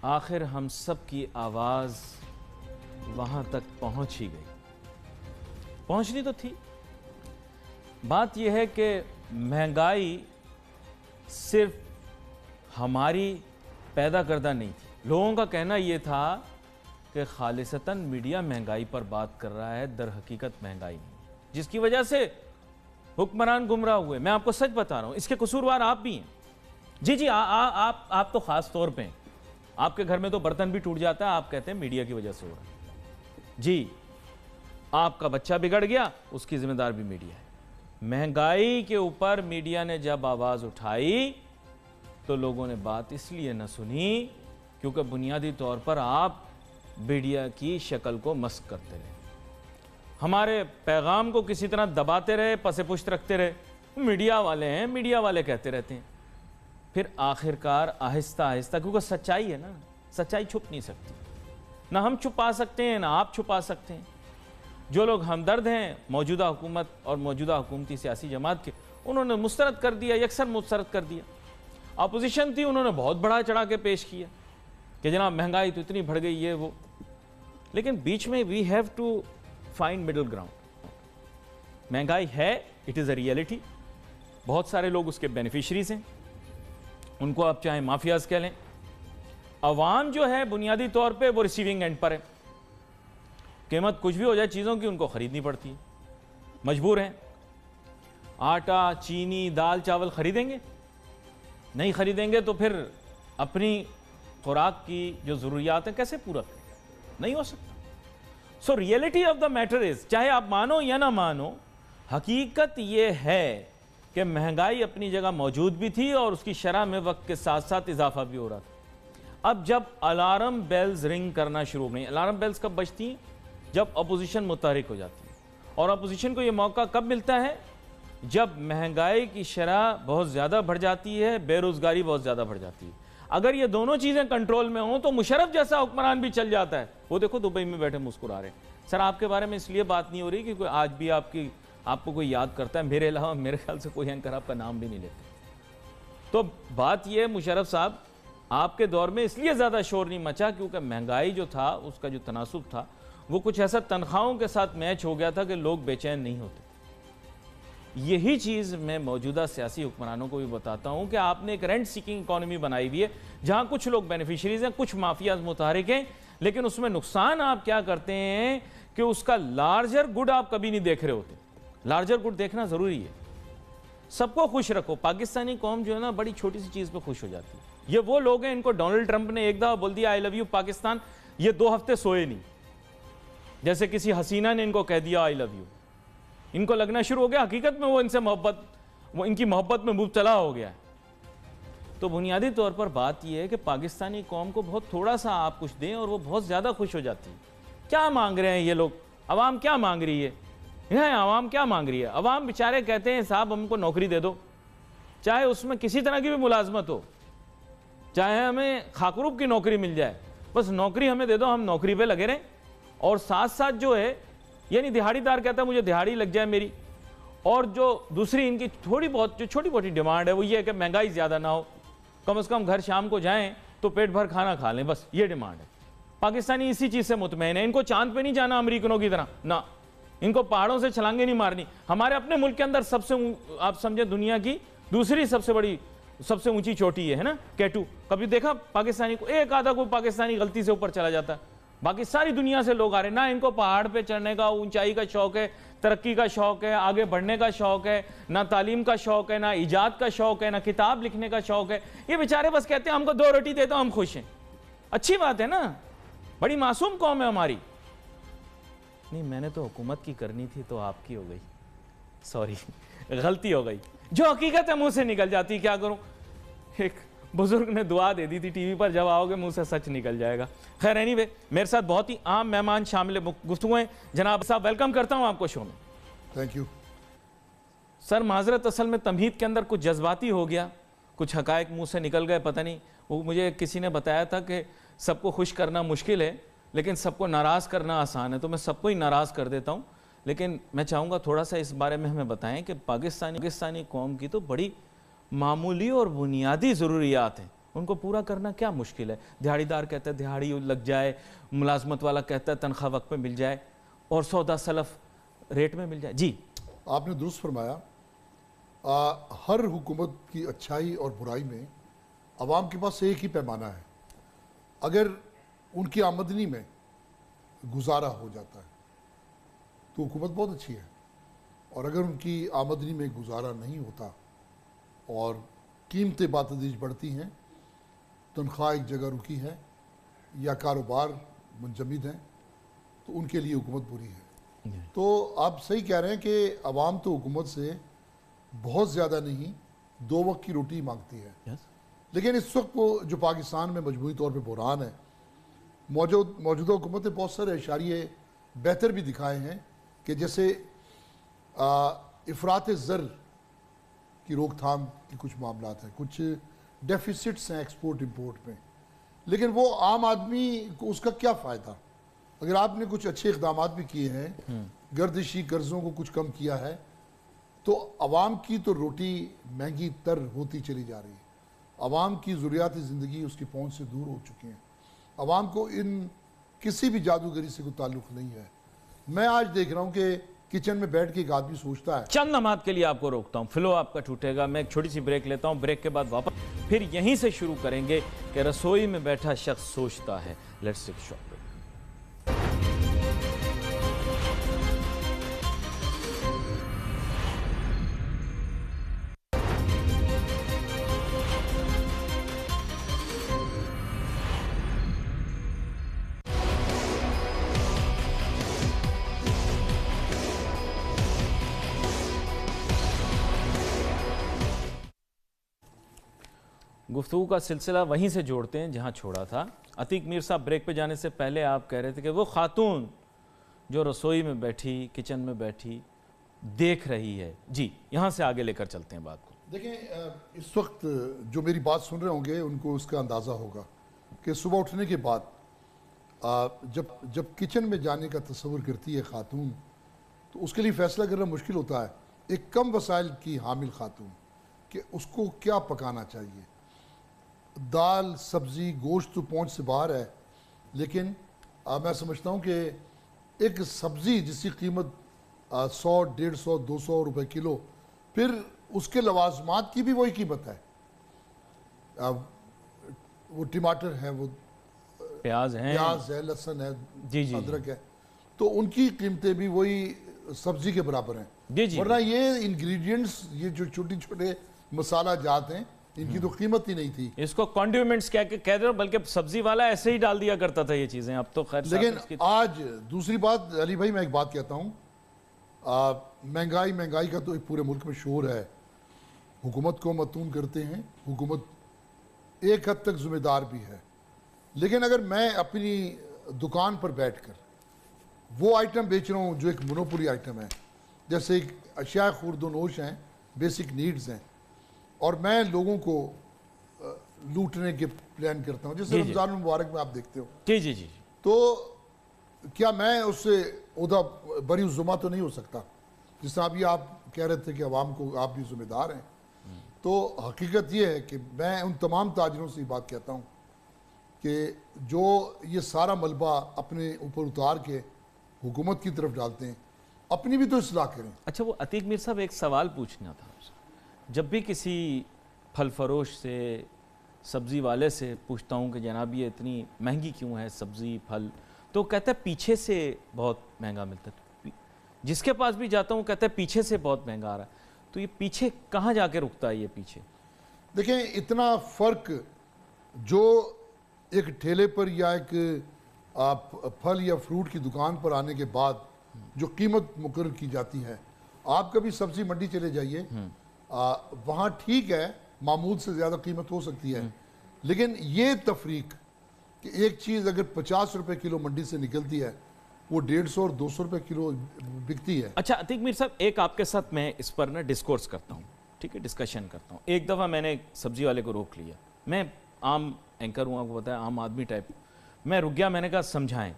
आखिर हम सब की आवाज़ वहाँ तक पहुँच ही गई। पहुँचनी तो थी। बात यह है कि महंगाई सिर्फ हमारी पैदा करदा नहीं थी। लोगों का कहना यह था कि खालिसतन मीडिया महंगाई पर बात कर रहा है, दर हकीकत महंगाई नहीं, जिसकी वजह से हुक्मरान गुमराह हुए। मैं आपको सच बता रहा हूँ, इसके कसूरवार आप भी हैं। जी जी, आप तो ख़ास तौर पे हैं। आपके घर में तो बर्तन भी टूट जाता है, आप कहते हैं मीडिया की वजह से हो रहा है। जी, आपका बच्चा बिगड़ गया, उसकी जिम्मेदार भी मीडिया है। महंगाई के ऊपर मीडिया ने जब आवाज़ उठाई तो लोगों ने बात इसलिए न सुनी क्योंकि बुनियादी तौर पर आप मीडिया की शक्ल को मस्क करते रहे, हमारे पैगाम को किसी तरह दबाते रहे, पसे पुश्त रखते रहे। मीडिया वाले हैं, मीडिया वाले कहते रहते हैं। फिर आखिरकार आहिस्ता आहिस्ता, क्योंकि सच्चाई है ना, सच्चाई छुप नहीं सकती, ना हम छुपा सकते हैं ना आप छुपा सकते हैं। जो लोग हमदर्द हैं मौजूदा हुकूमत और मौजूदा हुकूमती सियासी जमात के, उन्होंने मुस्तरद कर दिया, यकसर मुस्तरद कर दिया। अपोजिशन थी, उन्होंने बहुत बढ़ा चढ़ा के पेश किया कि जनाब महंगाई तो इतनी बढ़ गई, ये वो। लेकिन बीच में we have to find middle ground. महंगाई है, इट इज़ अ रियलिटी। बहुत सारे लोग उसके बेनिफिशरीज हैं, उनको आप चाहे माफियाज कह लें। अवाम जो है बुनियादी तौर पे वो रिसीविंग एंड पर है। कीमत कुछ भी हो जाए चीज़ों की, उनको ख़रीदनी पड़ती है, मजबूर हैं। आटा, चीनी, दाल, चावल खरीदेंगे? नहीं खरीदेंगे तो फिर अपनी खुराक की जो ज़रूरियात हैं कैसे पूरा करें? नहीं हो सकता। So reality of the matter is, चाहे आप मानो या ना मानो, हकीकत ये है कि महंगाई अपनी जगह मौजूद भी थी और उसकी शरह में वक्त के साथ साथ इजाफा भी हो रहा था। अब जब अलार्म बेल्स रिंग करना शुरू हो गई, अलार्म बेल्स कब बजती हैं? जब अपोजिशन मुतहरिक हो जाती है। और अपोजिशन को ये मौका कब मिलता है? जब महंगाई की शरह बहुत ज़्यादा बढ़ जाती है, बेरोज़गारी बहुत ज़्यादा बढ़ जाती है। अगर ये दोनों चीज़ें कंट्रोल में हों तो मुशर्रफ जैसा हुक्मरान भी चल जाता है। वो देखो दुबई में बैठे मुस्कुरा रहे। सर, आपके बारे में इसलिए बात नहीं हो रही क्योंकि आज भी आपको कोई याद करता है, मेरे अलावा मेरे ख्याल से कोई एंकर आपका नाम भी नहीं लेते। तो बात यह है मुशर्रफ साहब, आपके दौर में इसलिए ज़्यादा शोर नहीं मचा क्योंकि महंगाई जो था, उसका जो तनासुब था, वो कुछ ऐसा तनख्वाहों के साथ मैच हो गया था कि लोग बेचैन नहीं होते। यही चीज़ मैं मौजूदा सियासी हुक्मरानों को भी बताता हूँ कि आपने एक रेंट सीकिंग इकॉनमी बनाई हुई है, जहाँ कुछ लोग बेनिफिशरीज हैं, कुछ माफियाज मुतहरिक हैं, लेकिन उसमें नुकसान आप क्या करते हैं कि उसका लार्जर गुड आप कभी नहीं देख रहे होते। लार्जर गुड देखना ज़रूरी है। सबको खुश रखो। पाकिस्तानी कौम जो है ना, बड़ी छोटी सी चीज़ पर खुश हो जाती है। ये वो लोग हैं, इनको डोनाल्ड ट्रंप ने एक दफ़ा बोल दिया आई लव यू पाकिस्तान, ये 2 हफ्ते सोए नहीं। जैसे किसी हसीना ने इनको कह दिया आई लव यू, इनको लगना शुरू हो गया हकीकत में वो इनसे मोहब्बत, वो इनकी मोहब्बत में मुब्तला हो गया है। तो बुनियादी तौर पर बात यह है कि पाकिस्तानी कौम को बहुत थोड़ा सा आप कुछ दें और वो बहुत ज़्यादा खुश हो जाती है। क्या मांग रहे हैं ये लोग? अवाम क्या मांग रही है? अवाम क्या मांग रही है? अवाम बेचारे कहते हैं साहब हमको नौकरी दे दो, चाहे उसमें किसी तरह की भी मुलाजमत हो, चाहे हमें खाकरूब की नौकरी मिल जाए, बस नौकरी हमें दे दो, हम नौकरी पे लगे रहें। और साथ साथ जो है, यानी दिहाड़ीदार कहता है मुझे दिहाड़ी लग जाए मेरी। और जो दूसरी इनकी थोड़ी बहुत जो छोटी मोटी डिमांड है वो ये है कि महंगाई ज़्यादा ना हो, कम से कम घर शाम को जाएं तो पेट भर खाना खा लें, बस ये डिमांड है। पाकिस्तानी इसी चीज़ से मुतमईन है। इनको चांद पे नहीं जाना अमरीकनों की तरह ना, इनको पहाड़ों से छलांगे नहीं मारनी। हमारे अपने मुल्क के अंदर सबसे, आप समझे, दुनिया की दूसरी सबसे बड़ी, सबसे ऊंची चोटी है ना, केटू। कभी देखा पाकिस्तानी को? एक आधा को पाकिस्तानी गलती से ऊपर चला जाता है, बाकी सारी दुनिया से लोग आ रहे हैं। ना इनको पहाड़ पे चढ़ने का, ऊंचाई का शौक है, तरक्की का शौक है, आगे बढ़ने का शौक है, ना तालीम का शौक है, ना ईजाद का शौक है, ना किताब लिखने का शौक है। ये बेचारे बस कहते हैं हमको 2 रोटी दे दो हम खुश हैं। अच्छी बात है ना, बड़ी मासूम कौम है हमारी। नहीं, मैंने तो हुकूमत की करनी थी तो आपकी हो गई, सॉरी गलती हो गई। जो हकीकत है मुंह से निकल जाती, क्या करूं? एक बुजुर्ग ने दुआ दे दी थी टीवी पर, जब आओगे मुंह से सच निकल जाएगा। खैर एनीवे, मेरे साथ बहुत ही आम मेहमान शामिल गुफ्तगू हैं। जनाब साहब, वेलकम करता हूं आपको शो में। Thank you sir. माजरत, असल में तमहीद के अंदर कुछ जज्बाती हो गया, कुछ हकायक मुंह से निकल गए, पता नहीं। वो मुझे किसी ने बताया था कि सबको खुश करना मुश्किल है लेकिन सबको नाराज़ करना आसान है, तो मैं सबको ही नाराज़ कर देता हूँ। लेकिन मैं चाहूँगा थोड़ा सा इस बारे में हमें बताएं कि पाकिस्तानी कौम की तो बड़ी मामूली और बुनियादी ज़रूरियात हैं, उनको पूरा करना क्या मुश्किल है? दिहाड़ीदार कहता है दिहाड़ी लग जाए, मुलाजमत वाला कहता है तनख्वाह वक्त पे मिल जाए और सौदा सलफ रेट में मिल जाए। जी, आपने दुरुस्त फरमाया। हर हुकूमत की अच्छाई और बुराई में अवाम के पास एक ही पैमाना है। अगर उनकी आमदनी में गुजारा हो जाता है तो हुकूमत बहुत अच्छी है, और अगर उनकी आमदनी में गुजारा नहीं होता और कीमतें बातदीज बढ़ती हैं, तनख्वाह एक जगह रुकी है या कारोबार मुंजमद हैं, तो उनके लिए हुकूमत बुरी है। तो आप सही कह रहे हैं कि अवाम तो हुकूमत से बहुत ज़्यादा नहीं, 2 वक्त की रोटी मांगती है। लेकिन इस वक्त वो जो पाकिस्तान में मजबूरी तौर पे बुरहान है, मौजूदा हुकूमत ने बहुत सारे इशारे बेहतर भी दिखाए हैं कि जैसे इफरात ज़र की रोकथाम के कुछ मामला हैं, कुछ डेफिसिट्स हैं एक्सपोर्ट इंपोर्ट में, लेकिन वो आम आदमी को उसका क्या फ़ायदा? अगर आपने कुछ अच्छे इक़दाम भी किए हैं, गर्दिशी कर्ज़ों को कुछ कम किया है, तो अवाम की तो रोटी महंगी तर होती चली जा रही है। अवाम की ज़रूरियाती ज़िंदगी उसकी पहुँच से दूर हो चुकी हैं। अवाम को इन किसी भी जादूगरी से कोई ताल्लुक़ नहीं है। मैं आज देख रहा हूँ कि किचन में बैठ के एक आदमी सोचता है। चंद नमात के लिए आपको रोकता हूँ, फ्लो आपका टूटेगा। मैं एक छोटी सी ब्रेक लेता हूँ, ब्रेक के बाद वापस फिर यहीं से शुरू करेंगे कि रसोई में बैठा शख्स सोचता है। Let's take shot. गुफ्तगू का सिलसिला वहीं से जोड़ते हैं जहां छोड़ा था। अतीक मीर साहब, ब्रेक पे जाने से पहले आप कह रहे थे कि वो खातून जो रसोई में बैठी, किचन में बैठी, देख रही है। जी, यहां से आगे लेकर चलते हैं बात को। देखें, इस वक्त जो मेरी बात सुन रहे होंगे उनको उसका अंदाज़ा होगा कि सुबह उठने के बाद जब किचन में जाने का तस्वुर करती है खातून, तो उसके लिए फ़ैसला करना मुश्किल होता है। एक कम वसाइल की हामिल खातून कि उसको क्या पकाना चाहिए। दाल, सब्ज़ी, गोश्त तो पहुंच से बाहर है, लेकिन मैं समझता हूं कि एक सब्ज़ी जिसकी कीमत 100, 150, 200 रुपए किलो, फिर उसके लवाजमात की भी वही कीमत है। वो टमाटर है, वो प्याज है, लहसुन है, जी जी, अदरक है, तो उनकी कीमतें भी वही सब्ज़ी के बराबर हैं। जी जी। वरना ये इंग्रेडिएंट्स, ये जो छोटे छोटे मसाला जात हैं, इनकी तो कीमत ही नहीं थी। इसको कॉन्डिमेंट्स कह दे रहे, बल्कि सब्जी वाला ऐसे ही डाल दिया करता था ये चीजें। अब तो खैर, लेकिन आज दूसरी बात, अली भाई, मैं एक बात कहता हूँ, महंगाई का तो एक पूरे मुल्क में शोर है। हुकूमत को मतून करते हैं, हुकूमत एक हद तक जिम्मेदार भी है, लेकिन अगर मैं अपनी दुकान पर बैठकर वो आइटम बेच रहा हूँ जो एक मोनोपोली आइटम है, जैसे एक अशिया खुर्दोनोश हैं, बेसिक नीड्स हैं, और मैं लोगों को लूटने के प्लान करता हूँ, जैसे रमज़ान मुबारक में आप देखते हो, जी जी जी, तो क्या मैं उससे उदा बरी जुम्मा तो नहीं हो सकता? जिस तरह अभी आप कह रहे थे कि अवाम को आप भी जिम्मेदार हैं, तो हकीकत ये है कि मैं उन तमाम ताजरों से बात कहता हूँ कि जो ये सारा मलबा अपने ऊपर उतार के हुकूमत की तरफ डालते हैं, अपनी भी तो इस्लाह करें। अच्छा, वो अतीक मीर साहब, एक सवाल पूछना था आपसे। जब भी किसी फल फरोश से, सब्ज़ी वाले से पूछता हूँ कि जनाब ये इतनी महंगी क्यों है सब्ज़ी फल, तो कहता है पीछे से बहुत महंगा मिलता है। जिसके पास भी जाता हूँ कहता है पीछे से बहुत महंगा आ रहा है। तो ये पीछे कहाँ जाके रुकता है? ये पीछे देखें, इतना फ़र्क जो एक ठेले पर या एक फल या फ्रूट की दुकान पर आने के बाद जो कीमत मुकर्रर की जाती है, आप कभी सब्ज़ी मंडी चले जाइए, वहाँ ठीक है, मामूल से ज़्यादा कीमत हो सकती है, लेकिन ये तफरीक कि एक चीज़ अगर 50 रुपए किलो मंडी से निकलती है, वो 150 और 200 रुपए किलो बिकती है। अच्छा अतीक मीर साहब, एक आपके साथ मैं इस पर ना डिस्कोर्स करता हूँ, ठीक है, डिस्कशन करता हूँ। एक दफ़ा मैंने सब्जी वाले को रोक लिया, मैं आम एंकर हूँ, आपको पता है, आम आदमी टाइप। मैं रुक गया, मैंने कहा समझाएं,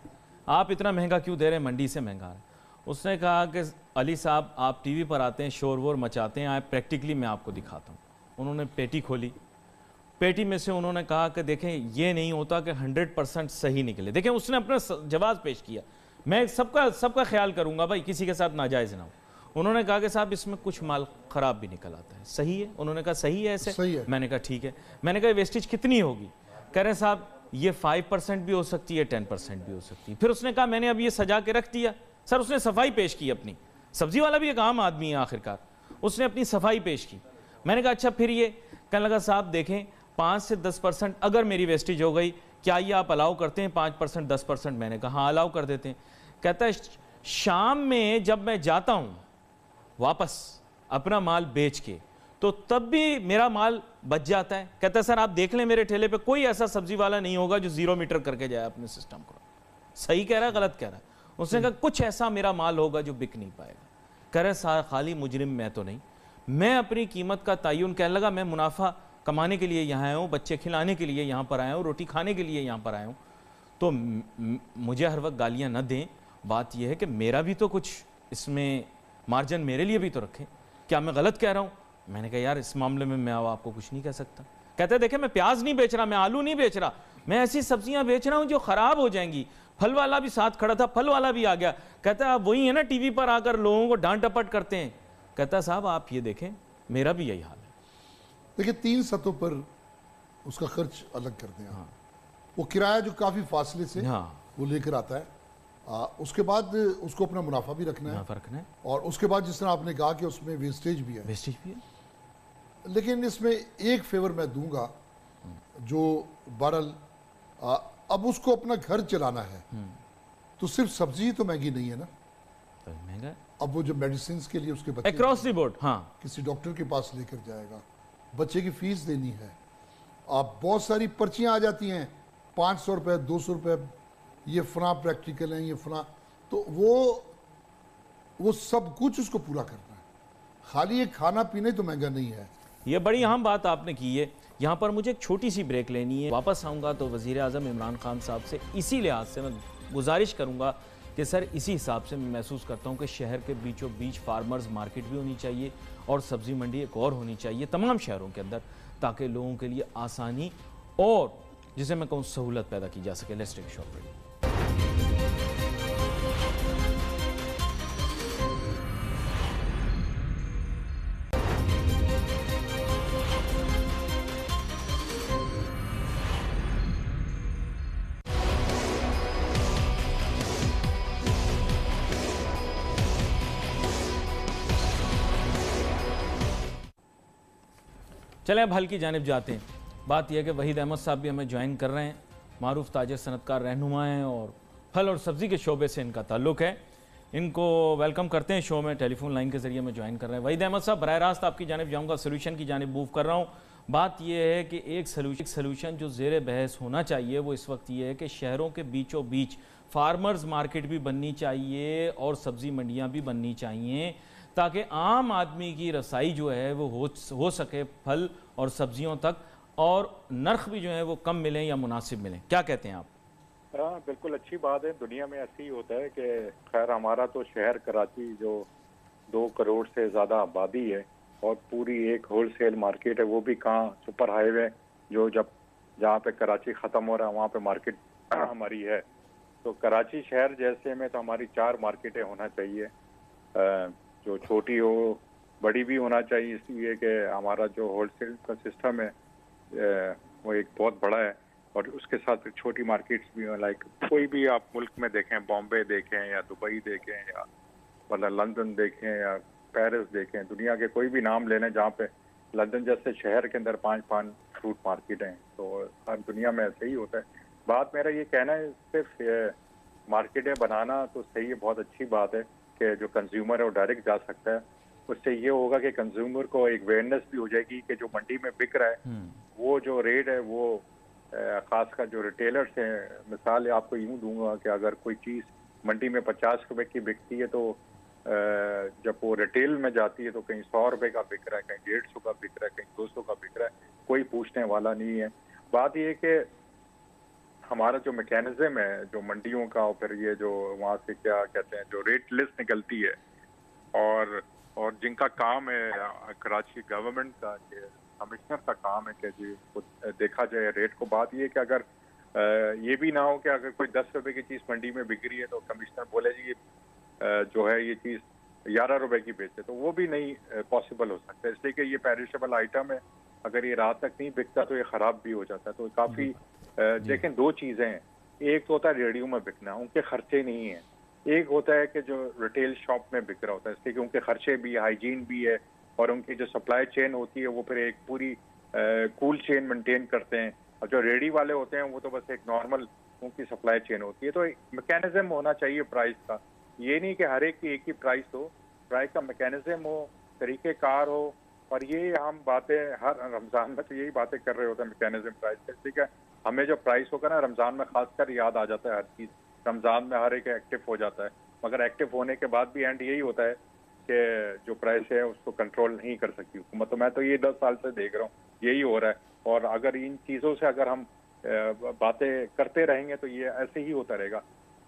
आप इतना महंगा क्यों दे रहे हैं, मंडी से महंगा है। उसने कहा कि अली साहब, आप टीवी पर आते हैं, शोर वोर मचाते हैं, आए प्रैक्टिकली मैं आपको दिखाता हूँ। उन्होंने पेटी खोली पेटी में से उन्होंने कहा कि देखें ये नहीं होता कि 100% सही निकले। देखें उसने अपना जवाब पेश किया, मैं सबका ख्याल करूंगा भाई, किसी के साथ नाजायज़ ना हो। उन्होंने कहा कि साहब इसमें कुछ माल ख़राब भी निकल आता है। सही है? उन्होंने कहा सही है ऐसे? सही है। मैंने कहा ठीक है। मैंने कहा वेस्टेज कितनी होगी? कह रहे साहब ये 5% भी हो सकती है, 10% भी हो सकती है। फिर उसने कहा मैंने अब ये सजा के रख दिया। सर उसने सफाई पेश की अपनी, सब्जी वाला भी एक आम आदमी है आखिरकार, उसने अपनी सफाई पेश की। मैंने कहा अच्छा फिर ये? कहने लगा साहब देखें 5 से 10% अगर मेरी वेस्टेज हो गई, क्या ये आप अलाउ करते हैं 5% 10%? मैंने कहा हाँ अलाउ कर देते हैं। कहता है शाम में जब मैं जाता हूं वापस अपना माल बेच के, तो तब भी मेरा माल बच जाता है। कहता है सर आप देख लें मेरे ठेले पे कोई ऐसा सब्जी वाला नहीं होगा जो 0 मीटर करके जाए अपने सिस्टम को। सही कह रहा है गलत कह रहा है? उसने कहा कुछ ऐसा मेरा माल होगा जो बिक नहीं पाएगा। कह रहे सारा खाली मुजरिम मैं तो नहीं, मैं अपनी कीमत का तयन, कहने लगा मैं मुनाफा कमाने के लिए यहाँ आया हूँ, बच्चे खिलाने के लिए यहाँ पर आया हूँ, रोटी खाने के लिए यहाँ पर आया हूँ, तो मुझे हर वक्त गालियाँ न दें। बात यह है कि मेरा भी तो कुछ इसमें मार्जिन मेरे लिए भी तो रखें, क्या मैं गलत कह रहा हूँ? मैंने कहा यार इस मामले में मैं आपको कुछ नहीं कह सकता। कहते हैं देखें मैं प्याज नहीं बेच रहा, मैं आलू नहीं बेच रहा, मैं ऐसी सब्जियां बेच रहा हूं जो खराब हो जाएंगी। फल वाला भी साथ खड़ा था, फल वाला भी आ गया। कहता है आप वही है ना टीवी पर आकर लोगों को डांट डपट करते हैं। कहता है साहब आप ये देखें मेरा भी यही हाल है। देखिए 3 सतहों पर उसका खर्च अलग करते हैं। हाँ। वो किराया जो काफी फासले से वो लेकर आता है, उसके बाद उसको अपना मुनाफा भी रखना है, और उसके बाद जिस तरह आपने कहा कि उसमें वेस्टेज भी है। लेकिन इसमें एक फेवर मैं दूंगा, जो बहरहाल अब उसको अपना घर चलाना है, तो सिर्फ सब्जी तो महंगी नहीं है ना, महंगा। अब वो जो मेडिसिन के लिए उसके बच्चे अक्रॉस द बोर्ड किसी डॉक्टर के पास लेकर जाएगा, बच्चे की फीस देनी है, आप बहुत सारी पर्चियां आ जाती हैं, 500 रुपये 200 रुपये, ये फला प्रैक्टिकल है, ये फला, तो वो सब कुछ उसको पूरा करना है। खाली ये खाना पीने तो महंगा नहीं है। ये बड़ी अहम बात आपने की है। यहाँ पर मुझे एक छोटी सी ब्रेक लेनी है, वापस आऊँगा तो वज़ीर आज़म इमरान खान साहब से इसी लिहाज से मैं गुजारिश करूँगा कि सर इसी हिसाब से मैं महसूस करता हूँ कि शहर के बीचों बीच फार्मर्स मार्केट भी होनी चाहिए और सब्ज़ी मंडी एक और होनी चाहिए तमाम शहरों के अंदर, ताकि लोगों के लिए आसानी और जिसे मैं कहूँ सहूलत पैदा की जा सके। Let's take a short break. चलें अब हल की जानिब जाते हैं। बात यह है कि वहीद अहमद साहब भी हमें ज्वाइन कर रहे हैं, मारूफ ताजर सनतकार रहनुमा हैं और फल और सब्ज़ी के शोबे से इनका ताल्लुक़ है। इनको वेलकम करते हैं शो में, टेलीफोन लाइन के ज़रिए में ज्वाइन कर रहे हैं। वहीद अहमद साहब बराह रास्त आपकी जानिब जाऊँगा, सोल्यूशन की जानिब मूव कर रहा हूँ। बात यह है कि एक सलूशन जो ज़ेर बहस होना चाहिए वो इस वक्त ये है कि शहरों के बीचों बीच फार्मर्स मार्केट भी बननी चाहिए और सब्ज़ी मंडियाँ भी बननी चाहिए, ताकि आम आदमी की रसाई जो है वो हो सके फल और सब्जियों तक, और नर्ख भी जो है वो कम मिलें या मुनासिब मिलें। क्या कहते हैं आप? हाँ बिल्कुल अच्छी बात है। दुनिया में ऐसे ही होता है कि खैर हमारा तो शहर कराची जो 2 करोड़ से ज़्यादा आबादी है और पूरी एक होलसेल मार्केट है, वो भी कहाँ सुपर हाईवे जो जहाँ पे कराची ख़त्म हो रहा है वहाँ पे मार्केट हमारी है। तो कराची शहर जैसे में तो हमारी 4 मार्केटें होना चाहिए, जो छोटी हो बड़ी भी होना चाहिए, इसलिए कि हमारा जो होलसेल का सिस्टम है वो एक बहुत बड़ा है, और उसके साथ छोटी मार्केट्स भी हैं। लाइक कोई भी आप मुल्क में देखें, बॉम्बे देखें या दुबई देखें या मतलब लंदन देखें या पेरिस देखें, दुनिया के कोई भी नाम ले लें जहाँ पे लंदन जैसे शहर के अंदर 5 फ्रूट मार्केट हैं, तो हर दुनिया में ऐसे ही होता है। बात मेरा ये कहना है सिर्फ मार्केटें बनाना तो सही है, बहुत अच्छी बात है कि जो कंज्यूमर है वो डायरेक्ट जा सकता है। उससे ये होगा कि कंज्यूमर को एक अवेयरनेस भी हो जाएगी कि जो मंडी में बिक रहा है वो जो रेट है वो खासकर जो रिटेलर्स हैं, मिसाल आपको यूँ दूंगा कि अगर कोई चीज़ मंडी में 50 रुपए की बिकती है तो जब वो रिटेल में जाती है तो कहीं 100 रुपए का बिक रहा है, कहीं 150 का बिक रहा है, कहीं 200 का बिक रहा है, कोई पूछने वाला नहीं है। बात ये है कि हमारा जो मैकेनिज्म है जो मंडियों का, और फिर ये जो वहाँ से क्या कहते हैं जो रेट लिस्ट निकलती है और जिनका काम है कराची गवर्नमेंट का कि कमिश्नर का काम है कि जी वो देखा जाए रेट को। बात ये है कि अगर ये भी ना हो कि अगर कोई 10 रुपए की चीज़ मंडी में बिक रही है तो कमिश्नर बोले जी जो है ये चीज़ 11 रुपए की बेचे, तो वो भी नहीं पॉसिबल हो सकता, इसलिए कि ये पेरिशेबल आइटम है, अगर ये रात तक नहीं बिकता तो ये ख़राब भी हो जाता है। तो काफ़ी देखें, दो चीज़ें हैं, एक तो होता है रेडियो में बिकना, उनके खर्चे नहीं है, एक होता है कि जो रिटेल शॉप में बिक रहा होता है, इसलिए कि उनके खर्चे भी, हाइजीन भी है, और उनकी जो सप्लाई चेन होती है वो फिर एक पूरी कूल चेन मेंटेन करते हैं। और जो रेडी वाले होते हैं वो तो बस एक नॉर्मल उनकी सप्लाई चेन होती है। तो मैकेनिज्म होना चाहिए प्राइस का, ये नहीं कि हर एक की एक ही प्राइस हो, प्राइस का मैकेनिज्म हो, तरीक़ेकार हो। और ये हम बातें हर रमज़ान में तो यही बातें कर रहे होते हैं मैकेनिज्म प्राइस का, ठीक है। हमें जो प्राइस होगा ना रमज़ान में खासकर याद आ जाता है हर चीज़, रमज़ान में हर एक एक्टिव हो जाता है, मगर एक्टिव होने के बाद भी एंड यही होता है कि जो प्राइस है उसको कंट्रोल नहीं कर सकती हुकूमत। तो मैं तो ये 10 साल से देख रहा हूँ यही हो रहा है, और अगर इन चीज़ों से अगर हम बातें करते रहेंगे तो ये ऐसे ही होता रहेगा।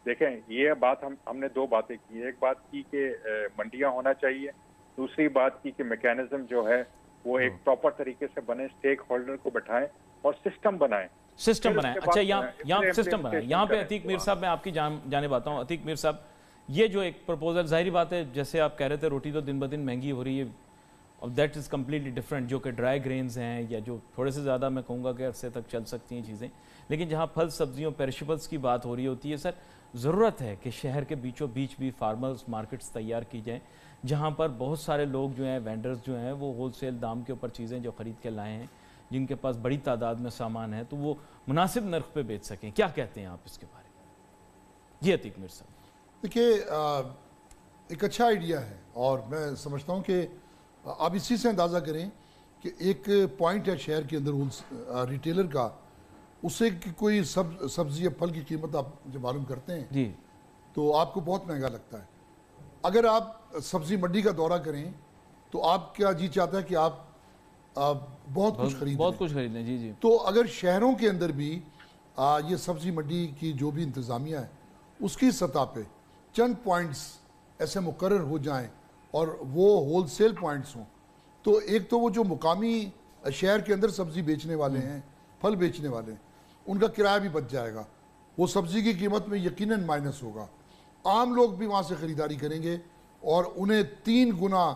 देखें, ये बात हमने दो बातें की, एक बात की कि मंडियां होना चाहिए, दूसरी बात की कि मैकेनिज्म जो है वो एक प्रॉपर तरीके से बने, स्टेक होल्डर को बैठाएं और सिस्टम बनाएं। अच्छा, यहाँ सिस्टम बनाएं। यहाँ पे अतीक मीर साहब, मैं आपकी जाने बाता हूँ। अतीक मीर साहब, ये जो एक प्रपोजल, जाहिर बात है जैसे आप कह रहे थे रोटी तो दिन ब दिन महंगी हो रही है, और दैट इज़ कम्प्लीटली डिफरेंट, जो कि ड्राई ग्रेन्स हैं या जो थोड़े से ज़्यादा मैं कहूँगा कि अरसे तक चल सकती हैं चीज़ें, लेकिन जहाँ फल सब्जियों पेरिशेबल्स की बात हो रही होती है, सर ज़रूरत है कि शहर के बीचों बीच भी फार्मर्स मार्केट्स तैयार की जाएँ, जहाँ पर बहुत सारे लोग जो हैं, वेंडर्स जो हैं, वो होलसेल दाम के ऊपर चीज़ें जो ख़रीद के लाए हैं, जिनके पास बड़ी तादाद में सामान है, तो वो मुनासिब नर्ख पे बेच सकें। क्या कहते हैं आप इसके बारे में? जी अतीक मीर साहब। देखिए, एक अच्छा आइडिया है, और मैं समझता हूँ कि आप इसी से अंदाज़ा करें कि एक पॉइंट है शहर के अंदर रिटेलर का, उससे कि कोई सब्ज़ी या फल की कीमत आप जब मालूम करते हैं जी, तो आपको बहुत महंगा लगता है। अगर आप सब्ज़ी मंडी का दौरा करें तो आप क्या जी चाहता है कि आप बहुत कुछ खरीदें। जी जी। तो अगर शहरों के अंदर भी ये सब्ज़ी मंडी की जो भी इंतज़ामिया है उसकी सतह पे चंद पॉइंट्स ऐसे मुकर्रर हो जाएं और वो होलसेल पॉइंट्स हों, तो एक तो वो जो मुकामी शहर के अंदर सब्ज़ी बेचने वाले हैं, फल बेचने वाले हैं, उनका किराया भी बच जाएगा, वो सब्ज़ी की कीमत में यकीनन माइनस होगा, आम लोग भी वहाँ से ख़रीदारी करेंगे और उन्हें 3 गुना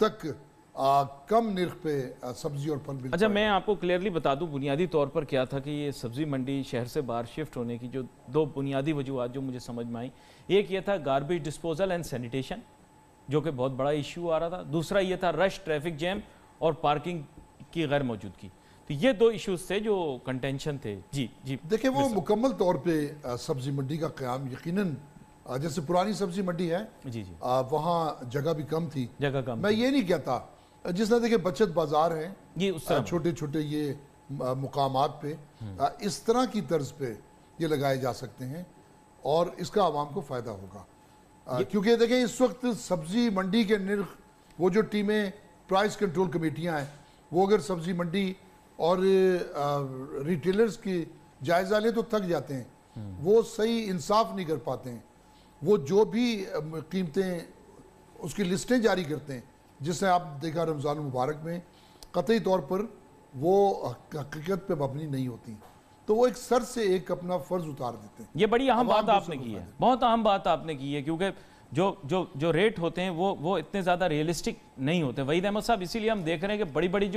तक कम निर्ख पे सब्जी और फल मिलता अच्छा, है। मैं आपको क्लियरली बता दूं बुनियादी तौर पर क्या था कि ये सब्ज़ी मंडी शहर से बाहर शिफ्ट होने की जो दो बुनियादी वजूहत जो मुझे समझ में आई, एक ये था गार्बेज डिस्पोजल एंड सैनिटेशन, जो कि बहुत बड़ा इशू आ रहा था, दूसरा ये था रश, ट्रैफिक जैम और पार्किंग की गैर मौजूदगी। तो ये दो इशूज थे जो कंटेंशन थे। जी जी। देखिए, वो मुकम्मल तौर पे सब्जी मंडी का क़याम यकीनन, जैसे पुरानी सब्जी मंडी है जी जी, वहाँ जगह भी कम थी, जगह कम मैं ये नहीं कहता, जिस तरह देखिए बचत बाजार हैं, ये उस तरह छोटे छोटे ये मुकामात पे इस तरह की तर्ज पे ये लगाए जा सकते हैं और इसका आवाम को फ़ायदा होगा। क्योंकि देखें इस वक्त सब्जी मंडी के निर्ख, वो जो टीमें प्राइस कंट्रोल कमेटियां हैं, वो अगर सब्जी मंडी और रिटेलर्स की जायज़ा लें तो थक जाते हैं, वो सही इंसाफ नहीं कर पाते हैं, वो जो भी कीमतें उसकी लिस्टें जारी करते हैं, जिससे आप देखा रमज़ान मुबारक में कतई तौर पर वो हकीकत पे मबनी नहीं होती, तो वो एक सर से एक अपना फ़र्ज उतार देते हैं। ये बड़ी अहम बात आपने की है, बहुत अहम बात आपने की है, क्योंकि जो जो जो रेट होते हैं वो इतने ज़्यादा रियलिस्टिक नहीं होते। वहीद अहमद साहब, इसीलिए हम देख रहे हैं कि बड़ी बड़ी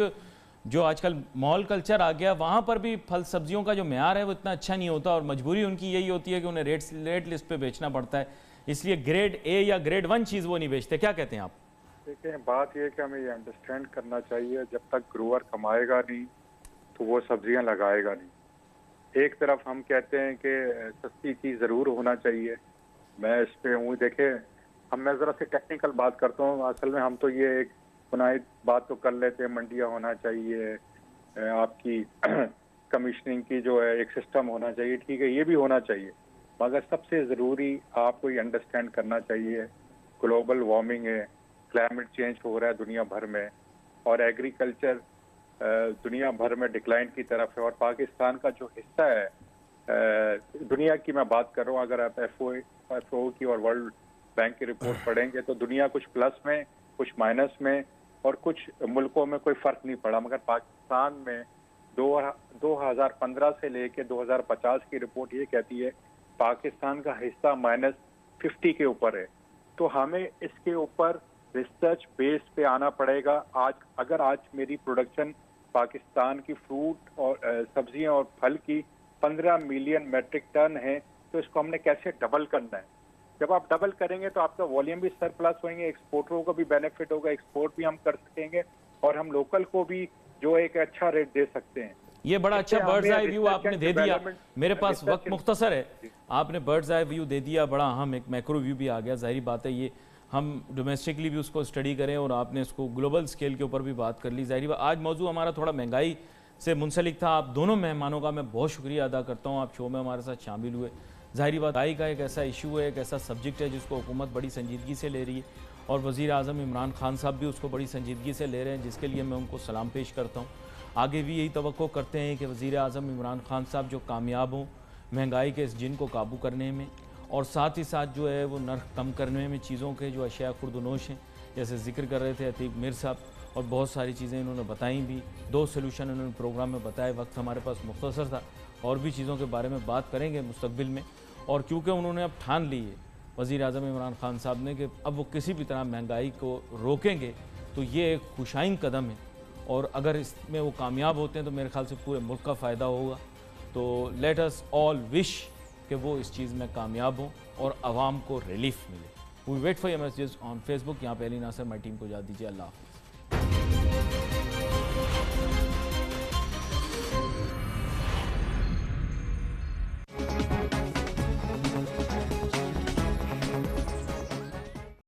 जो आजकल मॉल कल्चर आ गया, वहाँ पर भी फल सब्जियों का जो मेयार है वो इतना अच्छा नहीं होता, और मजबूरी उनकी यही होती है कि उन्हें रेट लिस्ट पे बेचना पड़ता है, इसलिए ग्रेड ए या ग्रेड 1 चीज़ वो नहीं बेचते। क्या कहते हैं आप? देखिए, बात यह है कि हमें ये अंडरस्टैंड करना चाहिए, जब तक ग्रोअर कमाएगा नहीं तो वो सब्जियां लगाएगा नहीं। एक तरफ हम कहते हैं कि सस्ती चीज़ ज़रूर होना चाहिए, मैं इस पे हूँ। देखे, मैं ज़रा सी टेक्निकल बात करता हूँ, असल में हम तो ये एक बुनियादी बात तो कर लेते हैं, मंडियाँ होना चाहिए, आपकी कमीशनिंग की जो है एक सिस्टम होना चाहिए, ठीक है, ये भी होना चाहिए, मगर सबसे ज़रूरी आपको ये अंडरस्टैंड करना चाहिए ग्लोबल वार्मिंग है, क्लाइमेट चेंज हो रहा है दुनिया भर में, और एग्रीकल्चर दुनिया भर में डिक्लाइन की तरफ है, और पाकिस्तान का जो हिस्सा है दुनिया की मैं बात कर रहा हूँ, अगर आप FAO की और वर्ल्ड बैंक की रिपोर्ट पढ़ेंगे तो दुनिया कुछ प्लस में कुछ माइनस में और कुछ मुल्कों में कोई फर्क नहीं पड़ा, मगर पाकिस्तान में 2015 से लेके 2050 की रिपोर्ट ये कहती है पाकिस्तान का हिस्सा -50 के ऊपर है। तो हमें इसके ऊपर रिसर्च बेस पे आना पड़ेगा। अगर आज मेरी प्रोडक्शन पाकिस्तान की फ्रूट और सब्जियां और फल की 15 मिलियन मेट्रिक टन है, तो इसको हमने कैसे डबल करना है। जब आप डबल करेंगे तो आपका वॉल्यूम भी सरप्लस होंगे, एक्सपोर्टरों को भी बेनिफिट होगा, एक्सपोर्ट भी हम कर सकेंगे और हम लोकल को भी जो एक अच्छा रेट दे सकते हैं। ये बड़ा अच्छा बर्ड्स आई व्यू आपने दे दिया। मेरे पास वक्त मुख्तसर है, आपने बर्ड्स आई व्यू दे दिया, बड़ा अहम एक मैक्रो व्यू भी आ गया। जाहिर बात है ये हम डोमेस्टिकली भी उसको स्टडी करें और आपने इसको ग्लोबल स्केल के ऊपर भी बात कर ली। जाहिर बात आज मौजू हमारा थोड़ा महंगाई से मुंसलिक था। आप दोनों मेहमानों का मैं बहुत शुक्रिया अदा करता हूँ, आप शो में हमारे साथ शामिल हुए। ज़ाहिर बात महंगाई का एक ऐसा इशू है, एक ऐसा सब्जेक्ट है जिसको हुकूमत बड़ी संजीदगी से ले रही है और वज़ीर आज़म इमरान खान साहब भी उसको बड़ी संजीदगी से ले रहे हैं, जिसके लिए मैं उनको सलाम पेश करता हूँ। आगे भी यही तवक्को करते हैं कि वज़ीर आज़म इमरान खान साहब जो कामयाब हों महंगाई के इस जिन को काबू करने में और साथ ही साथ जो है वो नर्क कम करने में, चीज़ों के जो अशिया खुर्दनोश हैं, जैसे जिक्र कर रहे थे अतीक मीर साहब, और बहुत सारी चीज़ें इन्होंने बताई भी। 2 सोल्यूशन उन्होंने प्रोग्राम में बताए। वक्त हमारे पास मुख्तसर था, और भी चीज़ों के बारे में बात करेंगे मुस्तकबिल में। और क्योंकि उन्होंने अब ठान ली है वज़ीर आज़म इमरान खान साहब ने कि अब वो किसी भी तरह महंगाई को रोकेंगे, तो ये एक खुशाइन कदम है और अगर इसमें वो कामयाब होते हैं तो मेरे ख्याल से पूरे मुल्क का फ़ायदा होगा। तो लेट अस ऑल विश कि वो इस चीज़ में कामयाब हों और आवाम को रिलीफ मिले। We wait for your messages on Facebook. यहाँ पे अली नासर माई टीम को इजाज़त दीजिए। अल्लाह हाफ़िज़।